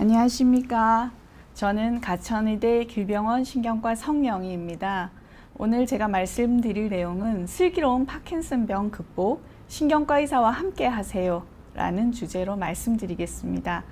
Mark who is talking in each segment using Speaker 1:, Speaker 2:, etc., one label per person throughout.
Speaker 1: 안녕하십니까. 저는 가천의대 길병원 신경과 성영희입니다. 오늘 제가 말씀드릴 내용은 슬기로운 파킨슨병 극복, 신경과 의사와 함께 하세요 라는 주제로 말씀드리겠습니다.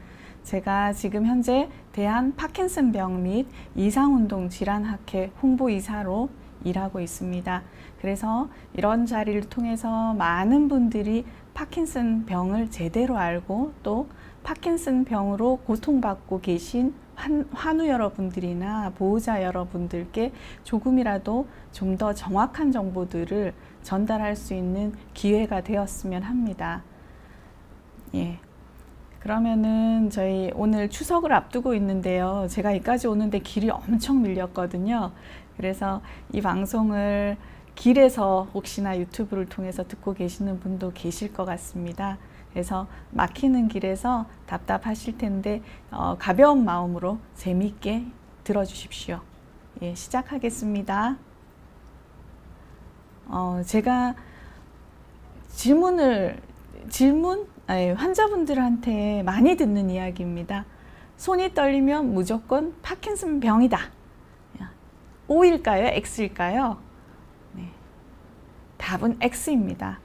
Speaker 1: 제가 지금 현재 대한 파킨슨병 및 이상운동질환학회 홍보이사로 일하고 있습니다. 그래서 이런 자리를 통해서 많은 분들이 파킨슨병을 제대로 알고 또 파킨슨병으로 고통받고 계신 환우 여러분들이나 보호자 여러분들께 조금이라도 좀 더 정확한 정보들을 전달할 수 있는 기회가 되었으면 합니다. 예. 그러면은 저희 오늘 추석을 앞두고 있는데요. 제가 여기까지 오는데 길이 엄청 밀렸거든요. 그래서 이 방송을 길에서 혹시나 유튜브를 통해서 듣고 계시는 분도 계실 것 같습니다. 그래서 막히는 길에서 답답하실 텐데 가벼운 마음으로 재미있게 들어주십시오. 예, 시작하겠습니다. 제가 환자분들한테 많이 듣는 이야기입니다. 손이 떨리면 무조건 파킨슨병이다. O일까요? X일까요? 네. 답은 X입니다.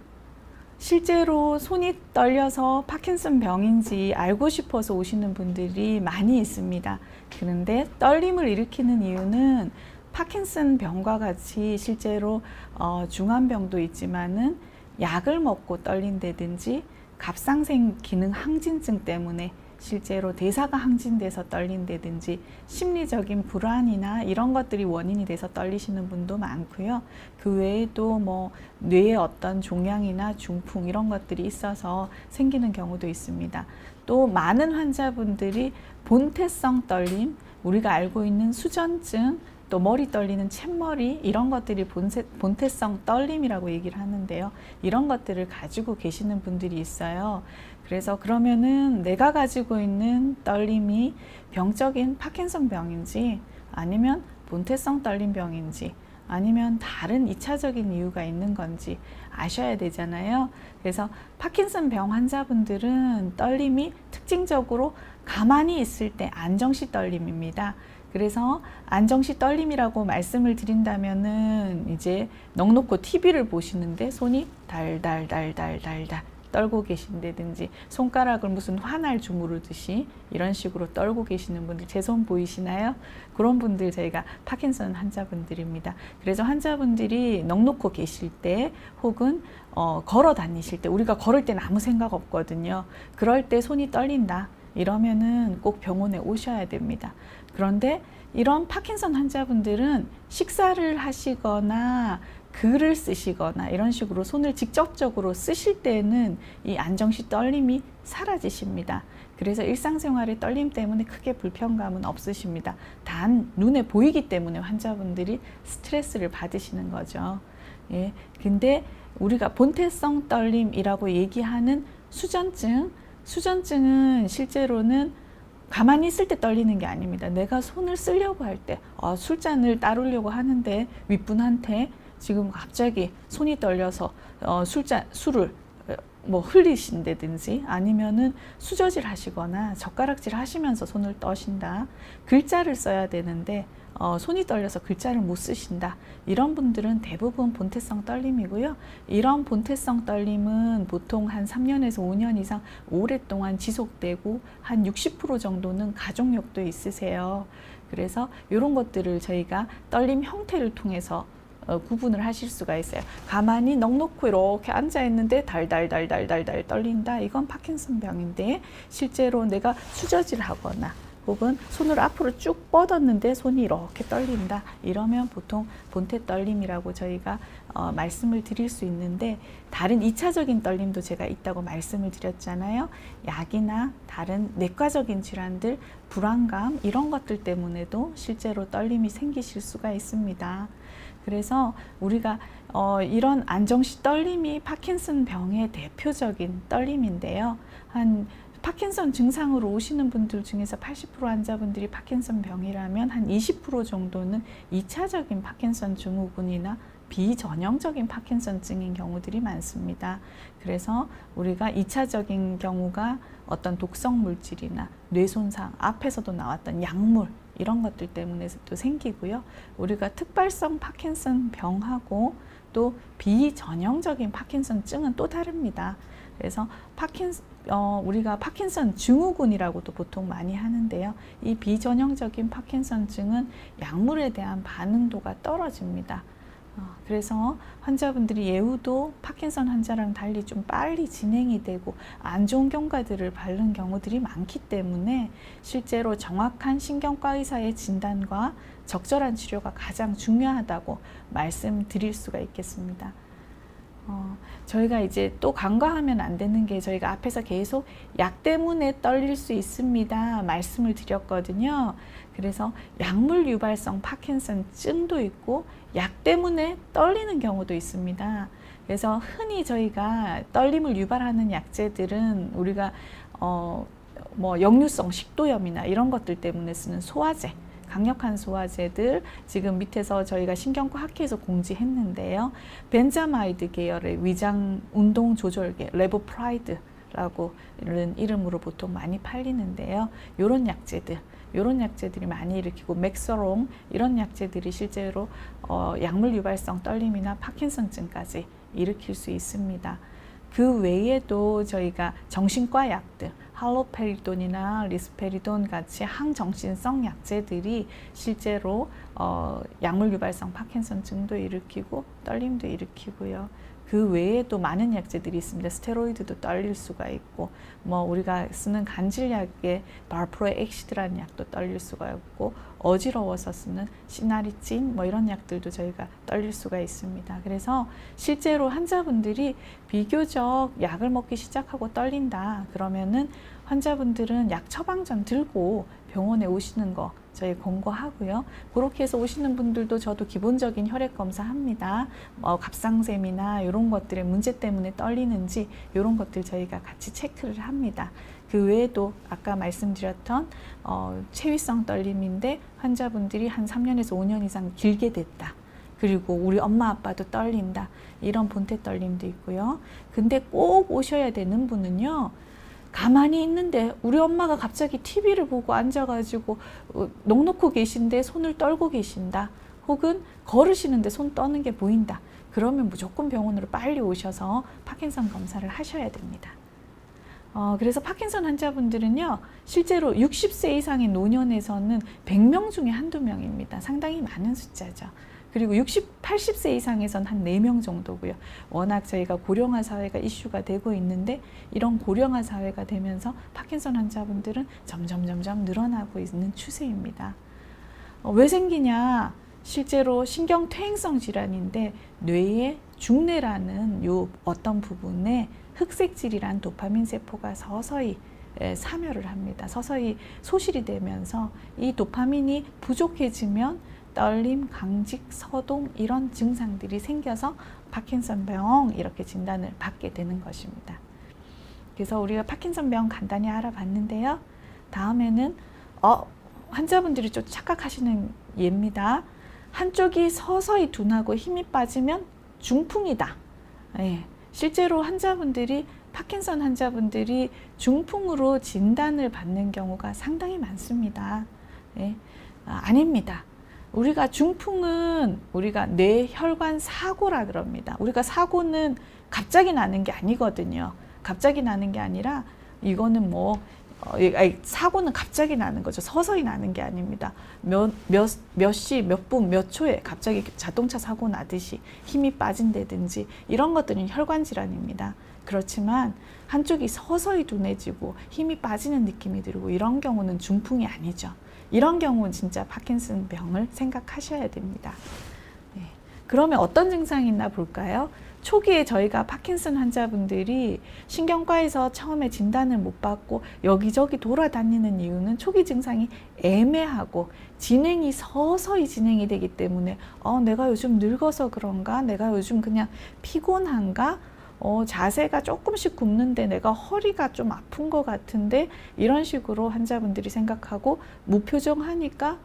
Speaker 1: 실제로 손이 떨려서 파킨슨병인지 알고 싶어서 오시는 분들이 많이 있습니다. 그런데 떨림을 일으키는 이유는 파킨슨병과 같이 실제로 중환병도 있지만은 약을 먹고 떨린다든지 갑상생 기능 항진증 때문에 실제로 대사가 항진돼서 떨린다든지 심리적인 불안이나 이런 것들이 원인이 돼서 떨리시는 분도 많고요. 그 외에도 뭐 뇌의 어떤 종양이나 중풍 이런 것들이 있어서 생기는 경우도 있습니다. 또 많은 환자분들이 본태성 떨림, 우리가 알고 있는 수전증, 또 머리 떨리는 챗머리 이런 것들이 본태성 떨림이라고 얘기를 하는데요. 이런 것들을 가지고 계시는 분들이 있어요. 그래서 그러면은 내가 가지고 있는 떨림이 병적인 파킨슨병인지 아니면 본태성 떨림병인지 아니면 다른 2차적인 이유가 있는 건지 아셔야 되잖아요. 그래서 파킨슨병 환자분들은 떨림이 특징적으로 가만히 있을 때 안정시 떨림입니다. 그래서 안정시 떨림이라고 말씀을 드린다면은 이제 넋놓고 TV를 보시는데 손이 달달달달달달 떨고 계신다든지 손가락을 무슨 화날 주무르듯이 이런 식으로 떨고 계시는 분들, 제 손 보이시나요? 그런 분들 저희가 파킨슨 환자분들입니다. 그래서 환자분들이 넋놓고 계실 때 혹은 걸어 다니실 때, 우리가 걸을 때는 아무 생각 없거든요. 그럴 때 손이 떨린다 이러면은 꼭 병원에 오셔야 됩니다. 그런데 이런 파킨슨 환자분들은 식사를 하시거나 글을 쓰시거나 이런 식으로 손을 직접적으로 쓰실 때는 이 안정시 떨림이 사라지십니다. 그래서 일상생활의 떨림 때문에 크게 불편감은 없으십니다. 단 눈에 보이기 때문에 환자분들이 스트레스를 받으시는 거죠. 예, 근데 우리가 본태성 떨림이라고 얘기하는 수전증은 실제로는 가만히 있을 때 떨리는 게 아닙니다. 내가 손을 쓰려고 할 때, 술잔을 따르려고 하는데 윗분한테 지금 갑자기 손이 떨려서 술을 뭐 흘리신다든지 아니면은 수저질 하시거나 젓가락질 하시면서 손을 떠신다. 글자를 써야 되는데 손이 떨려서 글자를 못 쓰신다. 이런 분들은 대부분 본태성 떨림이고요. 이런 본태성 떨림은 보통 한 3년에서 5년 이상 오랫동안 지속되고 한 60% 정도는 가족력도 있으세요. 그래서 이런 것들을 저희가 떨림 형태를 통해서 구분을 하실 수가 있어요. 가만히 넋놓고 이렇게 앉아 있는데 달달달달달달 떨린다. 이건 파킨슨병인데 실제로 내가 수저질 하거나 혹은 손을 앞으로 쭉 뻗었는데 손이 이렇게 떨린다. 이러면 보통 본태 떨림이라고 저희가 말씀을 드릴 수 있는데 다른 2차적인 떨림도 제가 있다고 말씀을 드렸잖아요. 약이나 다른 내과적인 질환들, 불안감 이런 것들 때문에도 실제로 떨림이 생기실 수가 있습니다. 그래서 우리가 이런 안정시 떨림이 파킨슨병의 대표적인 떨림인데요. 파킨슨 증상으로 오시는 분들 중에서 80% 환자분들이 파킨슨병이라면 한 20% 정도는 2차적인 파킨슨 증후군이나 비전형적인 파킨슨증인 경우들이 많습니다. 그래서 우리가 2차적인 경우가 어떤 독성 물질이나 뇌 손상, 앞에서도 나왔던 약물 이런 것들 때문에도 생기고요. 우리가 특발성 파킨슨 병하고 또 비전형적인 파킨슨증은 또 다릅니다. 그래서 우리가 파킨슨 증후군이라고도 보통 많이 하는데요. 이 비전형적인 파킨슨증은 약물에 대한 반응도가 떨어집니다. 그래서 환자분들이 예후도 파킨슨 환자랑 달리 좀 빨리 진행이 되고 안 좋은 경과들을 밟는 경우들이 많기 때문에 실제로 정확한 신경과 의사의 진단과 적절한 치료가 가장 중요하다고 말씀드릴 수가 있겠습니다. 저희가 이제 또 간과하면 안 되는 게 저희가 앞에서 계속 약 때문에 떨릴 수 있습니다 말씀을 드렸거든요. 그래서 약물 유발성 파킨슨증도 있고 약 때문에 떨리는 경우도 있습니다. 그래서 흔히 저희가 떨림을 유발하는 약제들은 우리가 뭐 역류성 식도염이나 이런 것들 때문에 쓰는 소화제, 강력한 소화제들 지금 밑에서 저희가 신경과 학회에서 공지했는데요. 벤자마이드 계열의 위장 운동 조절계, 레보프라이드라고 이런 이름으로 보통 많이 팔리는데요. 이런 약제들이 많이 일으키고 맥서롱 이런 약제들이 실제로 약물 유발성 떨림이나 파킨슨증까지 일으킬 수 있습니다. 그 외에도 저희가 정신과 약들, 할로페리돈이나 리스페리돈 같이 항정신성 약제들이 실제로 약물 유발성 파킨슨증도 일으키고 떨림도 일으키고요. 그 외에도 많은 약제들이 있습니다. 스테로이드도 떨릴 수가 있고, 뭐 우리가 쓰는 간질약의 발프로엑시드라는 약도 떨릴 수가 있고, 어지러워서 쓰는 시나리진 뭐 이런 약들도 저희가 떨릴 수가 있습니다. 그래서 실제로 환자분들이 비교적 약을 먹기 시작하고 떨린다 그러면은 환자분들은 약 처방전 들고 병원에 오시는 거 저희 권고하고요. 그렇게 해서 오시는 분들도 저도 기본적인 혈액 검사 합니다. 갑상샘이나 이런 것들의 문제 때문에 떨리는지 이런 것들 저희가 같이 체크를 합니다. 그 외에도 아까 말씀드렸던 체위성 떨림인데 환자분들이 한 3년에서 5년 이상 길게 됐다. 그리고 우리 엄마 아빠도 떨린다. 이런 본태 떨림도 있고요. 근데 꼭 오셔야 되는 분은요. 가만히 있는데 우리 엄마가 갑자기 TV를 보고 앉아가지고 넋놓고 계신데 손을 떨고 계신다. 혹은 걸으시는데 손 떠는 게 보인다. 그러면 무조건 병원으로 빨리 오셔서 파킨슨 검사를 하셔야 됩니다. 그래서 파킨슨 환자분들은요. 실제로 60세 이상의 노년에서는 100명 중에 한두 명입니다. 상당히 많은 숫자죠. 그리고 80세 이상에선 한 4명 정도고요. 워낙 저희가 고령화 사회가 이슈가 되고 있는데 이런 고령화 사회가 되면서 파킨슨 환자분들은 점점 늘어나고 있는 추세입니다. 왜 생기냐? 실제로 신경퇴행성 질환인데 뇌의 중뇌라는 요 어떤 부분에 흑색질이란 도파민 세포가 서서히 사멸을 합니다. 서서히 소실이 되면서 이 도파민이 부족해지면 떨림, 강직, 서동 이런 증상들이 생겨서 파킨슨병 이렇게 진단을 받게 되는 것입니다. 그래서 우리가 파킨슨병 간단히 알아봤는데요. 다음에는 환자분들이 좀 착각하시는 예입니다. 한쪽이 서서히 둔하고 힘이 빠지면 중풍이다. 예, 실제로 환자분들이 파킨슨 환자분들이 중풍으로 진단을 받는 경우가 상당히 많습니다. 예, 아닙니다. 우리가 중풍은 우리가 뇌혈관 사고라 그럽니다. 우리가 사고는 갑자기 나는 게 아니거든요. 갑자기 나는 게 아니라 이거는 사고는 갑자기 나는 거죠. 서서히 나는 게 아닙니다. 몇 시, 몇 분, 몇 초에 갑자기 자동차 사고 나듯이 힘이 빠진다든지 이런 것들은 혈관 질환입니다. 그렇지만 한쪽이 서서히 둔해지고 힘이 빠지는 느낌이 들고 이런 경우는 중풍이 아니죠. 이런 경우는 진짜 파킨슨 병을 생각하셔야 됩니다. 네. 그러면 어떤 증상이 있나 볼까요? 초기에 저희가 파킨슨 환자분들이 신경과에서 처음에 진단을 못 받고 여기저기 돌아다니는 이유는 초기 증상이 애매하고 진행이 서서히 진행이 되기 때문에 내가 요즘 늙어서 그런가? 내가 요즘 그냥 피곤한가? 자세가 조금씩 굽는데 내가 허리가 좀 아픈 것 같은데 이런 식으로 환자분들이 생각하고 무표정하니까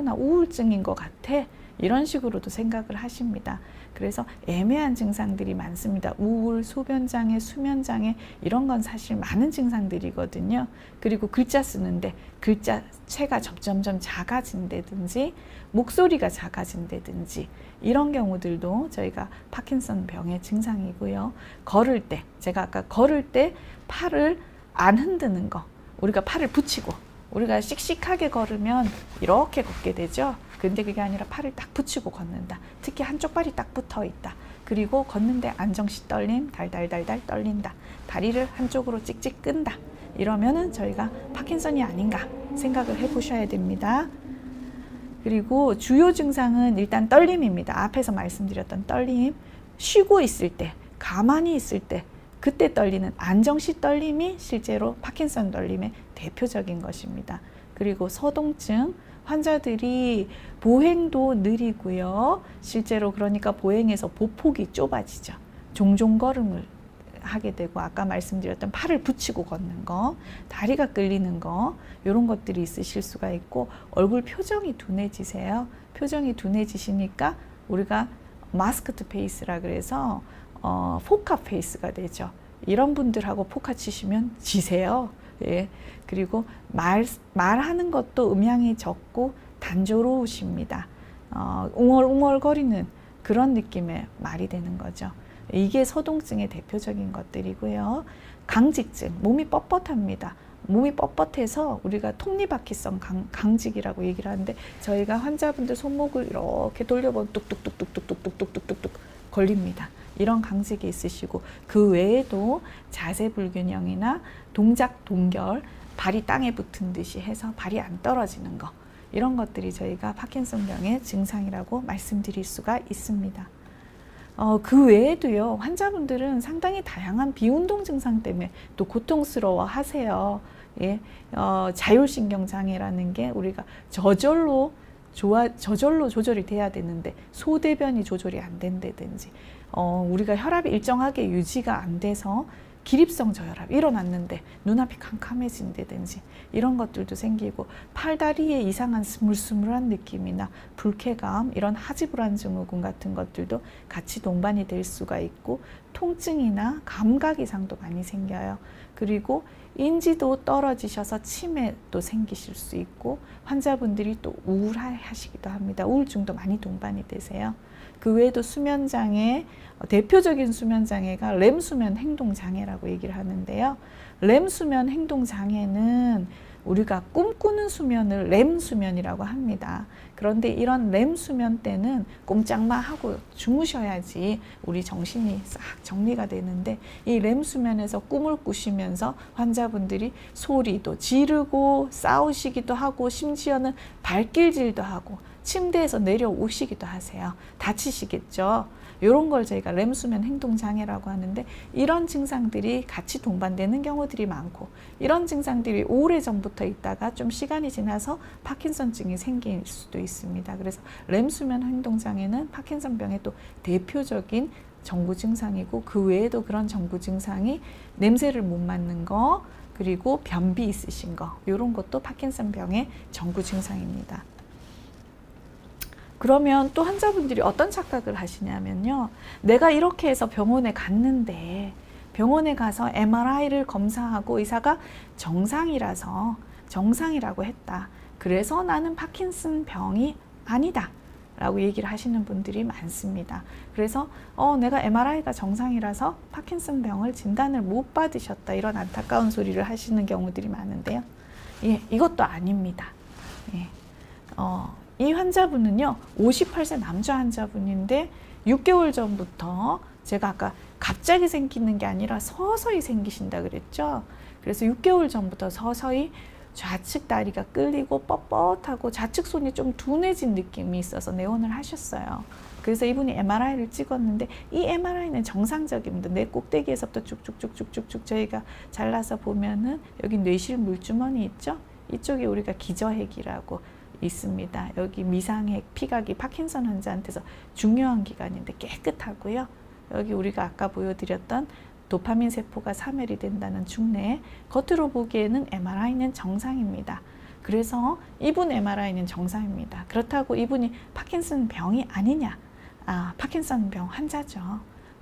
Speaker 1: 나 우울증인 것 같아. 이런 식으로도 생각을 하십니다. 그래서 애매한 증상들이 많습니다. 우울, 소변장애, 수면장애 이런 건 사실 많은 증상들이거든요. 그리고 글자 쓰는데 글자체가 점점점 작아진다든지 목소리가 작아진다든지 이런 경우들도 저희가 파킨슨 병의 증상이고요. 걸을 때, 제가 아까 걸을 때 팔을 안 흔드는 거, 우리가 팔을 붙이고 우리가 씩씩하게 걸으면 이렇게 걷게 되죠. 근데 그게 아니라 팔을 딱 붙이고 걷는다. 특히 한쪽 발이 딱 붙어 있다. 그리고 걷는데 안정시 떨림, 달달달달 떨린다. 다리를 한쪽으로 찍찍 끈다. 이러면은 저희가 파킨슨이 아닌가 생각을 해보셔야 됩니다. 그리고 주요 증상은 일단 떨림입니다. 앞에서 말씀드렸던 떨림, 쉬고 있을 때, 가만히 있을 때 그때 떨리는 안정시 떨림이 실제로 파킨슨 떨림의 대표적인 것입니다. 그리고 서동증, 환자들이 보행도 느리고요. 실제로 그러니까 보행에서 보폭이 좁아지죠. 종종 걸음을 하게 되고 아까 말씀드렸던 팔을 붙이고 걷는 거, 다리가 끌리는 거 이런 것들이 있으실 수가 있고 얼굴 표정이 둔해지세요. 표정이 둔해지시니까 우리가 마스크드 페이스라 그래서 포카 페이스가 되죠. 이런 분들하고 포카 치시면 지세요. 예. 그리고 말하는 것도 음향이 적고 단조로우십니다. 웅얼웅얼거리는 그런 느낌의 말이 되는 거죠. 이게 서동증의 대표적인 것들이고요. 강직증, 몸이 뻣뻣합니다. 몸이 뻣뻣해서 우리가 톱니바퀴성 강직이라고 얘기를 하는데 저희가 환자분들 손목을 이렇게 돌려보면 뚝뚝뚝뚝뚝뚝뚝뚝뚝뚝 걸립니다. 이런 강직이 있으시고 그 외에도 자세 불균형이나 동작 동결, 발이 땅에 붙은 듯이 해서 발이 안 떨어지는 거 이런 것들이 저희가 파킨슨병의 증상이라고 말씀드릴 수가 있습니다. 그 외에도요, 환자분들은 상당히 다양한 비운동 증상 때문에 또 고통스러워 하세요. 예, 자율신경장애라는 게 우리가 저절로 조절이 돼야 되는데 소대변이 조절이 안 된다든지 우리가 혈압이 일정하게 유지가 안 돼서 기립성 저혈압 일어났는데 눈앞이 캄캄해진다든지 이런 것들도 생기고 팔다리에 이상한 스물스물한 느낌이나 불쾌감 이런 하지불안 증후군 같은 것들도 같이 동반이 될 수가 있고 통증이나 감각 이상도 많이 생겨요. 그리고 인지도 떨어지셔서 치매도 생기실 수 있고 환자분들이 또 우울하시기도 합니다. 우울증도 많이 동반이 되세요. 그 외에도 수면장애, 대표적인 수면장애가 렘수면 행동장애라고 얘기를 하는데요. 렘수면 행동장애는 우리가 꿈꾸는 수면을 렘수면이라고 합니다. 그런데 이런 렘수면 때는 꼼짝만 하고 주무셔야지 우리 정신이 싹 정리가 되는데 이 렘수면에서 꿈을 꾸시면서 환자분들이 소리도 지르고 싸우시기도 하고 심지어는 발길질도 하고 침대에서 내려오시기도 하세요. 다치시겠죠. 이런 걸 저희가 렘수면 행동장애라고 하는데 이런 증상들이 같이 동반되는 경우들이 많고 이런 증상들이 오래전부터 있다가 좀 시간이 지나서 파킨슨증이 생길 수도 있습니다. 그래서 렘수면 행동장애는 파킨슨병의 또 대표적인 정구 증상이고 그 외에도 그런 정구 증상이 냄새를 못 맡는 거 그리고 변비 있으신 거 이런 것도 파킨슨병의 정구 증상입니다. 그러면 또 환자분들이 어떤 착각을 하시냐면요. 내가 이렇게 해서 병원에 갔는데 병원에 가서 MRI를 검사하고 의사가 정상이라고 했다. 그래서 나는 파킨슨 병이 아니다. 라고 얘기를 하시는 분들이 많습니다. 그래서 내가 MRI가 정상이라서 파킨슨 병을 진단을 못 받으셨다. 이런 안타까운 소리를 하시는 경우들이 많은데요. 예, 이것도 아닙니다. 예. 이 환자분은요 58세 남자 환자분인데 6개월 전부터 제가 아까 갑자기 생기는 게 아니라 서서히 생기신다 그랬죠. 그래서 6개월 전부터 서서히 좌측 다리가 끌리고 뻣뻣하고 좌측 손이 좀 둔해진 느낌이 있어서 내원을 하셨어요. 그래서 이분이 MRI를 찍었는데 이 MRI는 정상적입니다. 뇌 꼭대기에서부터 쭉쭉쭉쭉쭉 저희가 잘라서 보면은 여기 뇌실 물주머니 있죠. 이쪽이 우리가 기저핵이라고 있습니다. 여기 미상핵, 피각이 파킨슨 환자한테서 중요한 기관인데 깨끗하고요. 여기 우리가 아까 보여드렸던 도파민 세포가 사멸이 된다는 중내 겉으로 보기에는 MRI는 정상입니다. 그래서 이분 MRI는 정상입니다. 그렇다고 이분이 파킨슨 병이 아니냐? 파킨슨 병 환자죠.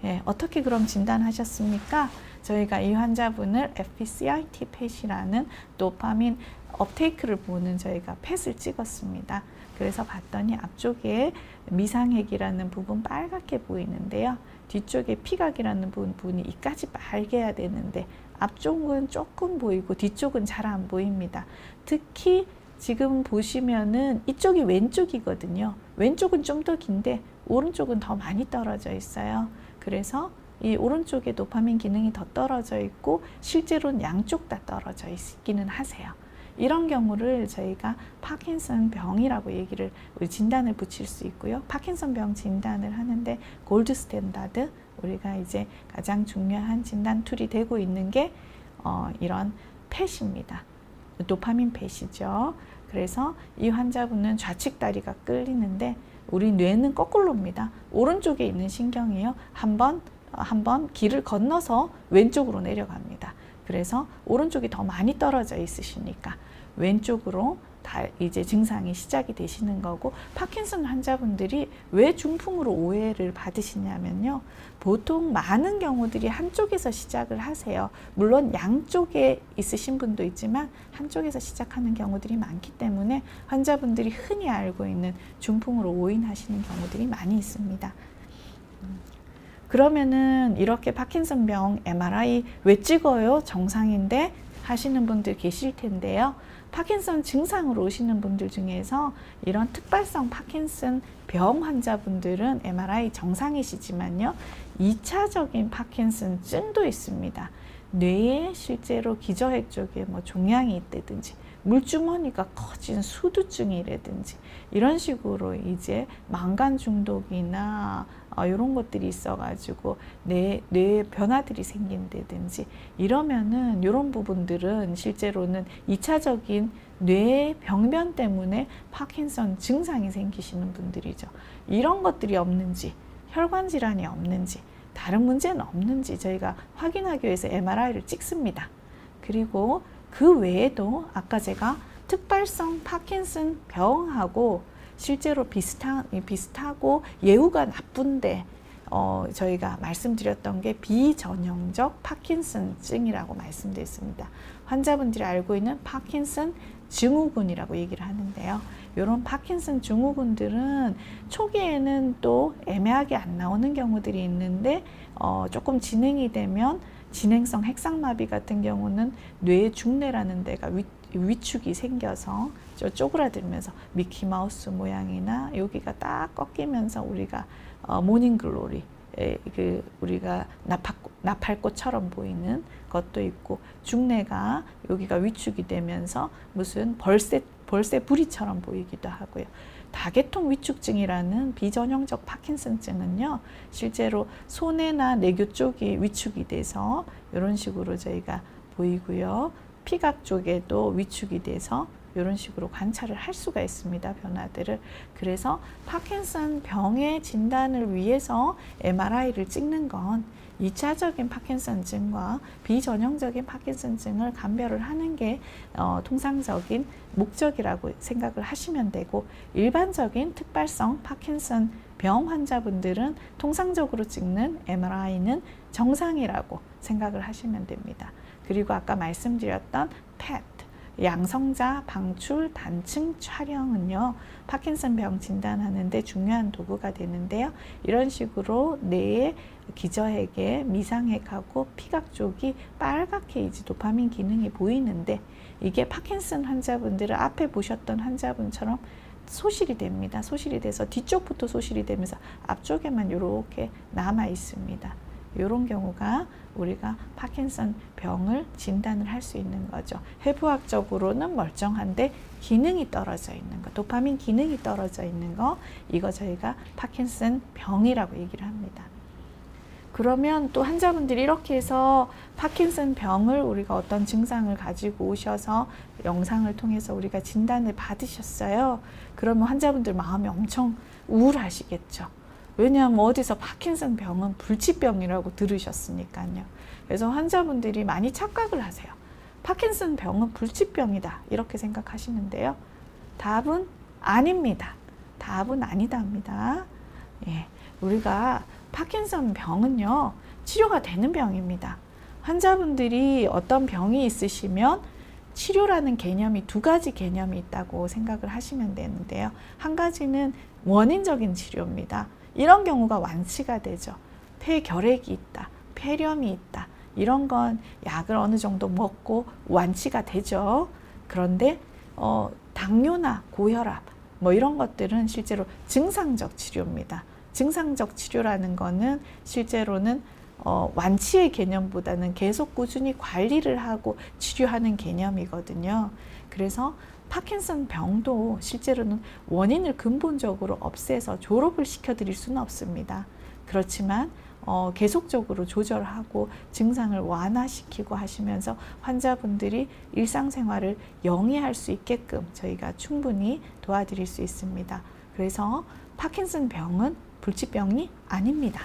Speaker 1: 예, 어떻게 그럼 진단하셨습니까? 저희가 이 환자분을 FPCIT 펫이라는 도파민 업테이크를 보는 저희가 펫을 찍었습니다. 그래서 봤더니 앞쪽에 미상핵이라는 부분 빨갛게 보이는데요. 뒤쪽에 피각이라는 부분이 이까지 빨개야 되는데 앞쪽은 조금 보이고 뒤쪽은 잘 안 보입니다. 특히 지금 보시면은 이쪽이 왼쪽이거든요. 왼쪽은 좀 더 긴데 오른쪽은 더 많이 떨어져 있어요. 그래서 이 오른쪽에 도파민 기능이 더 떨어져 있고 실제로는 양쪽 다 떨어져 있기는 하세요. 이런 경우를 저희가 파킨슨 병이라고 진단을 붙일 수 있고요. 파킨슨 병 진단을 하는데 골드 스탠다드, 우리가 이제 가장 중요한 진단 툴이 되고 있는 게 이런 펫입니다. 도파민 펫이죠. 그래서 이 환자분은 좌측 다리가 끌리는데 우리 뇌는 거꾸로입니다. 오른쪽에 있는 신경이요. 한번 길을 건너서 왼쪽으로 내려갑니다. 그래서 오른쪽이 더 많이 떨어져 있으시니까 왼쪽으로 이제 증상이 시작이 되시는 거고, 파킨슨 환자분들이 왜 중풍으로 오해를 받으시냐면요. 보통 많은 경우들이 한쪽에서 시작을 하세요. 물론 양쪽에 있으신 분도 있지만 한쪽에서 시작하는 경우들이 많기 때문에 환자분들이 흔히 알고 있는 중풍으로 오인하시는 경우들이 많이 있습니다. 그러면은 이렇게 파킨슨병 MRI 왜 찍어요? 정상인데 하시는 분들 계실 텐데요. 파킨슨 증상으로 오시는 분들 중에서 이런 특발성 파킨슨 병 환자분들은 MRI 정상이시지만요. 2차적인 파킨슨증도 있습니다. 뇌에 실제로 기저핵 쪽에 종양이 있다든지 물주머니가 커진 수두증이라든지 이런 식으로 이제 망간 중독이나 이런 것들이 있어가지고 뇌에 변화들이 생긴다든지 이러면은 이런 부분들은 실제로는 2차적인 뇌 병변 때문에 파킨슨 증상이 생기시는 분들이죠. 이런 것들이 없는지, 혈관 질환이 없는지, 다른 문제는 없는지 저희가 확인하기 위해서 MRI를 찍습니다. 그리고 그 외에도 아까 제가 특발성 파킨슨 병하고 실제로 비슷하고 예후가 나쁜데 저희가 말씀드렸던 게 비전형적 파킨슨증이라고 말씀드렸습니다. 환자분들이 알고 있는 파킨슨 증후군이라고 얘기를 하는데요. 이런 파킨슨 증후군들은 초기에는 또 애매하게 안 나오는 경우들이 있는데 조금 진행이 되면 진행성 핵상마비 같은 경우는 뇌 중뇌라는 데가 위축이 생겨서 쪼그라들면서 미키마우스 모양이나 여기가 딱 꺾이면서 우리가 모닝글로리 우리가 나팔꽃처럼 보이는 것도 있고, 중뇌가 여기가 위축이 되면서 무슨 벌새 부리처럼 보이기도 하고요. 다계통 위축증이라는 비전형적 파킨슨증은요, 실제로 손해나 뇌교 쪽이 위축이 돼서 이런 식으로 저희가 보이고요. 피각 쪽에도 위축이 돼서 이런 식으로 관찰을 할 수가 있습니다. 변화들을. 그래서 파킨슨 병의 진단을 위해서 MRI를 찍는 건 2차적인 파킨슨증과 비전형적인 파킨슨증을 감별을 하는 게 통상적인 목적이라고 생각을 하시면 되고, 일반적인 특발성 파킨슨 병 환자분들은 통상적으로 찍는 MRI는 정상이라고 생각을 하시면 됩니다. 그리고 아까 말씀드렸던 PET, 양성자 방출 단층 촬영은요, 파킨슨 병 진단하는데 중요한 도구가 되는데요. 이런 식으로 뇌의 기저핵의 미상핵하고 피각 쪽이 빨갛게 이제 도파민 기능이 보이는데, 이게 파킨슨 환자분들을 앞에 보셨던 환자분처럼 소실이 됩니다. 소실이 돼서 뒤쪽부터 소실이 되면서 앞쪽에만 이렇게 남아 있습니다. 이런 경우가 우리가 파킨슨 병을 진단을 할 수 있는 거죠. 해부학적으로는 멀쩡한데 기능이 떨어져 있는 거, 도파민 기능이 떨어져 있는 거, 이거 저희가 파킨슨 병이라고 얘기를 합니다. 그러면 또 환자분들이 이렇게 해서 파킨슨 병을 우리가 어떤 증상을 가지고 오셔서 영상을 통해서 우리가 진단을 받으셨어요. 그러면 환자분들 마음이 엄청 우울하시겠죠. 왜냐하면 어디서 파킨슨 병은 불치병이라고 들으셨으니까요. 그래서 환자분들이 많이 착각을 하세요. 파킨슨 병은 불치병이다 이렇게 생각하시는데요. 답은 아닙니다. 답은 아니다 합니다. 예, 우리가 파킨슨 병은요, 치료가 되는 병입니다. 환자분들이 어떤 병이 있으시면 치료라는 개념이 두 가지 개념이 있다고 생각을 하시면 되는데요. 한 가지는 원인적인 치료입니다. 이런 경우가 완치가 되죠. 폐결핵이 있다, 폐렴이 있다, 이런 건 약을 어느 정도 먹고 완치가 되죠. 그런데 당뇨나 고혈압 뭐 이런 것들은 실제로 증상적 치료입니다. 증상적 치료라는 거는 실제로는 완치의 개념보다는 계속 꾸준히 관리를 하고 치료하는 개념이거든요. 그래서 파킨슨 병도 실제로는 원인을 근본적으로 없애서 졸업을 시켜드릴 수는 없습니다. 그렇지만 계속적으로 조절하고 증상을 완화시키고 하시면서 환자분들이 일상생활을 영위할 수 있게끔 저희가 충분히 도와드릴 수 있습니다. 그래서 파킨슨 병은 불치병이 아닙니다.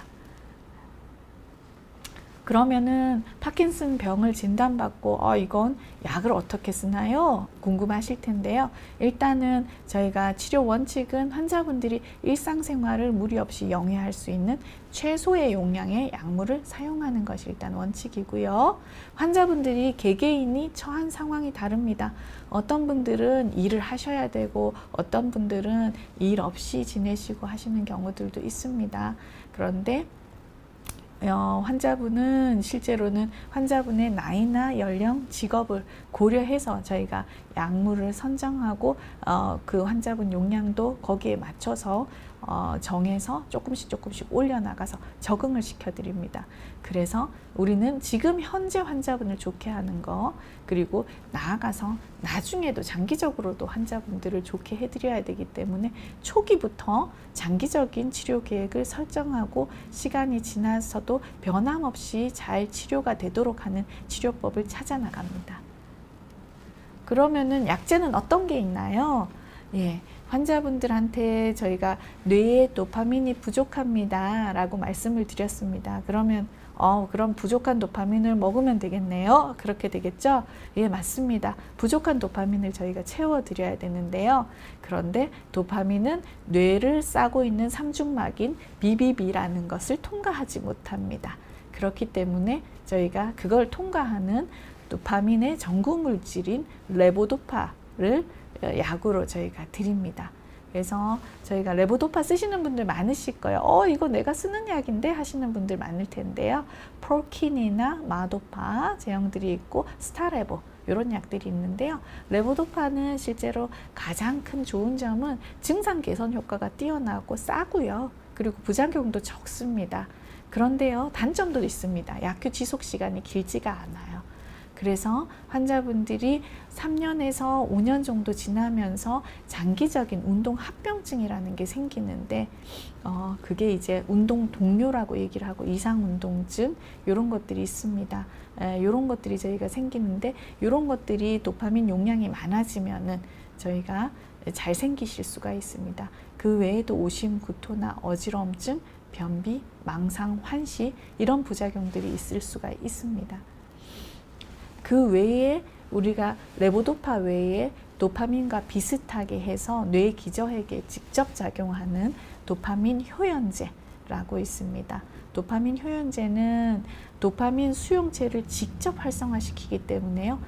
Speaker 1: 그러면은 파킨슨 병을 진단받고 이건 약을 어떻게 쓰나요? 궁금하실 텐데요. 일단은 저희가 치료 원칙은 환자분들이 일상생활을 무리 없이 영위할 수 있는 최소의 용량의 약물을 사용하는 것이 일단 원칙이고요. 환자분들이 개개인이 처한 상황이 다릅니다. 어떤 분들은 일을 하셔야 되고 어떤 분들은 일 없이 지내시고 하시는 경우들도 있습니다. 그런데 환자분은 실제로는 환자분의 나이나 연령, 직업을 고려해서 저희가 약물을 선정하고 그 환자분 용량도 거기에 맞춰서 정해서 조금씩 올려나가서 적응을 시켜드립니다. 그래서 우리는 지금 현재 환자분을 좋게 하는 거, 그리고 나아가서 나중에도 장기적으로도 환자분들을 좋게 해드려야 되기 때문에 초기부터 장기적인 치료 계획을 설정하고 시간이 지나서도 변함없이 잘 치료가 되도록 하는 치료법을 찾아 나갑니다. 그러면은 약제는 어떤 게 있나요? 예, 환자분들한테 저희가 뇌에 도파민이 부족합니다 라고 말씀을 드렸습니다. 그러면 그럼 부족한 도파민을 먹으면 되겠네요. 그렇게 되겠죠? 예, 맞습니다. 부족한 도파민을 저희가 채워드려야 되는데요. 그런데 도파민은 뇌를 싸고 있는 삼중막인 BBB라는 것을 통과하지 못합니다. 그렇기 때문에 저희가 그걸 통과하는 도파민의 전구물질인 레보도파를 약으로 저희가 드립니다. 그래서 저희가 레보도파 쓰시는 분들 많으실 거예요. 이거 내가 쓰는 약인데 하시는 분들 많을 텐데요. 프로킨이나 마도파 제형들이 있고 스타레보 이런 약들이 있는데요. 레보도파는 실제로 가장 큰 좋은 점은 증상 개선 효과가 뛰어나고 싸고요. 그리고 부작용도 적습니다. 그런데요, 단점도 있습니다. 약효 지속 시간이 길지가 않아요. 그래서 환자분들이 3년에서 5년 정도 지나면서 장기적인 운동 합병증이라는 게 생기는데 그게 이제 운동 동요라고 얘기를 하고 이상 운동증 이런 것들이 있습니다. 이런 것들이 저희가 생기는데 이런 것들이 도파민 용량이 많아지면은 저희가 잘 생기실 수가 있습니다. 그 외에도 오심, 구토나 어지럼증, 변비, 망상, 환시 이런 부작용들이 있을 수가 있습니다. 그 외에 우리가 레보도파 외에 도파민과 비슷하게 해서 뇌 기저핵에 직접 작용하는 도파민 효연제라고 있습니다. 도파민 효연제는 도파민 수용체를 직접 활성화시키기 때문에요.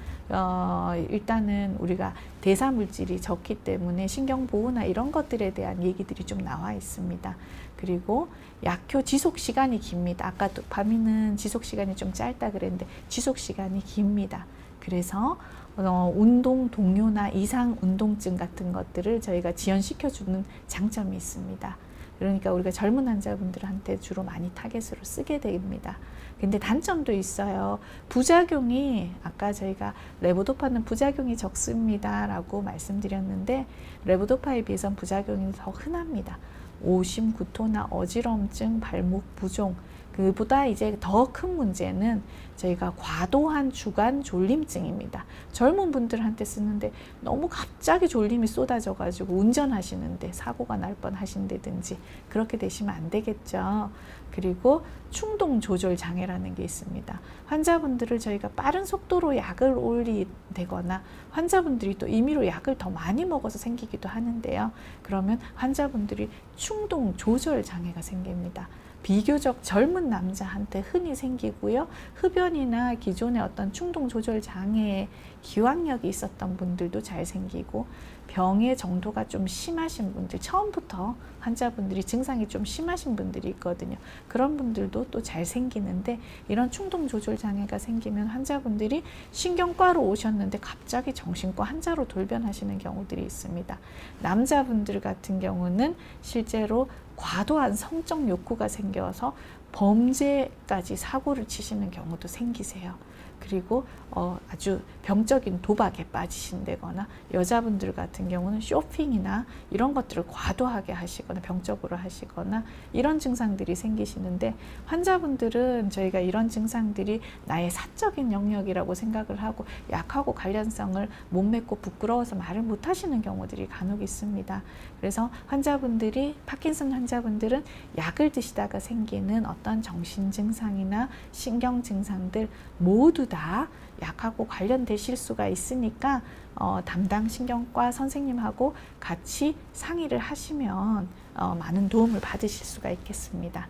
Speaker 1: 일단은 우리가 대사 물질이 적기 때문에 신경 보호나 이런 것들에 대한 얘기들이 좀 나와 있습니다. 그리고 약효 지속 시간이 깁니다. 아까 도파민은 지속 시간이 좀 짧다 그랬는데 지속 시간이 깁니다. 그래서 운동 동요나 이상 운동증 같은 것들을 저희가 지연시켜주는 장점이 있습니다. 그러니까 우리가 젊은 환자분들한테 주로 많이 타겟으로 쓰게 됩니다. 근데 단점도 있어요. 부작용이 아까 저희가 레보도파는 부작용이 적습니다 라고 말씀드렸는데 레보도파에 비해서는 부작용이 더 흔합니다. 오심, 구토나 어지럼증, 발목 부종 그보다 이제 더 큰 문제는 저희가 과도한 주간 졸림증입니다. 젊은 분들한테 쓰는데 너무 갑자기 졸림이 쏟아져 가지고 운전하시는데 사고가 날 뻔하신다든지 그렇게 되시면 안 되겠죠. 그리고 충동 조절 장애라는 게 있습니다. 환자분들을 저희가 빠른 속도로 약을 올리거나 환자분들이 또 임의로 약을 더 많이 먹어서 생기기도 하는데요. 그러면 환자분들이 충동 조절 장애가 생깁니다. 비교적 젊은 남자한테 흔히 생기고요. 흡연이나 기존의 어떤 충동 조절 장애에 기왕력이 있었던 분들도 잘 생기고, 병의 정도가 좀 심하신 분들, 처음부터 환자분들이 증상이 좀 심하신 분들이 있거든요. 그런 분들도 또 잘 생기는데, 이런 충동 조절 장애가 생기면 환자분들이 신경과로 오셨는데 갑자기 정신과 환자로 돌변하시는 경우들이 있습니다. 남자분들 같은 경우는 실제로 과도한 성적 욕구가 생겨서 범죄까지 사고를 치시는 경우도 생기세요. 그리고 아주 병적인 도박에 빠지신다거나, 여자분들 같은 경우는 쇼핑이나 이런 것들을 과도하게 하시거나 병적으로 하시거나 이런 증상들이 생기시는데, 환자분들은 저희가 이런 증상들이 나의 사적인 영역이라고 생각을 하고 약하고 관련성을 못 맺고 부끄러워서 말을 못 하시는 경우들이 간혹 있습니다. 그래서 환자분들이, 파킨슨 환자분들은 약을 드시다가 생기는 어떤 정신 증상이나 신경 증상들 모두 다 약하고 관련되실 수가 있으니까 담당 신경과 선생님하고 같이 상의를 하시면 많은 도움을 받으실 수가 있겠습니다.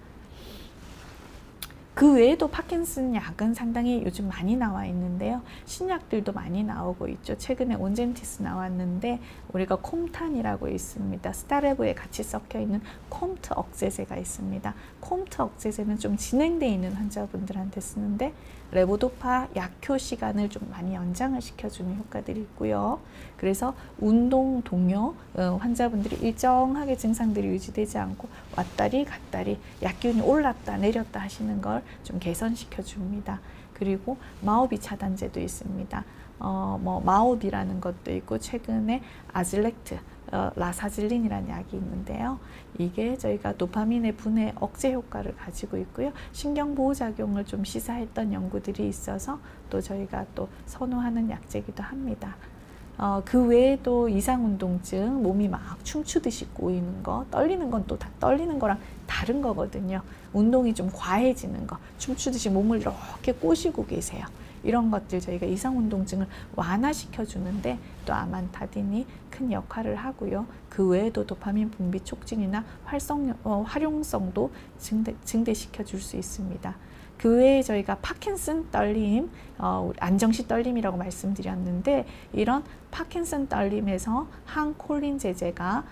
Speaker 1: 그 외에도 파킨슨 약은 상당히 요즘 많이 나와 있는데요. 신약들도 많이 나오고 있죠. 최근에 온젠티스 나왔는데 우리가 콤탄이라고 있습니다. 스타레브에 같이 섞여 있는 콤트 억제제가 있습니다. 콤트 억제제는 좀 진행되어 있는 환자분들한테 쓰는데 레보도파 약효 시간을 좀 많이 연장을 시켜주는 효과들이 있고요. 그래서 운동 동요 환자분들이 일정하게 증상들이 유지되지 않고 왔다리 갔다리 약기운이 올랐다 내렸다 하시는 걸 좀 개선시켜 줍니다. 그리고 마오비 차단제도 있습니다. 마오비라는 것도 있고, 최근에 아즐렉트, 라사질린이라는 약이 있는데요. 이게 저희가 도파민의 분해 억제 효과를 가지고 있고요. 신경보호작용을 좀 시사했던 연구들이 있어서 또 저희가 또 선호하는 약제이기도 합니다. 그 외에도 이상운동증, 몸이 막 춤추듯이 꼬이는 거, 떨리는 건 또 다 떨리는 거랑 다른 거거든요. 운동이 좀 과해지는 거, 춤추듯이 몸을 이렇게 꼬시고 계세요. 이런 것들 저희가 이상운동증을 완화시켜 주는데 또 아만타딘이 큰 역할을 하고요. 그 외에도 도파민 분비 촉진이나 활용성도 증대시켜 줄 수 있습니다. 그 외에 저희가 파킨슨 떨림, 안정시 떨림이라고 말씀드렸는데, 이런 파킨슨 떨림에서 항콜린 제제가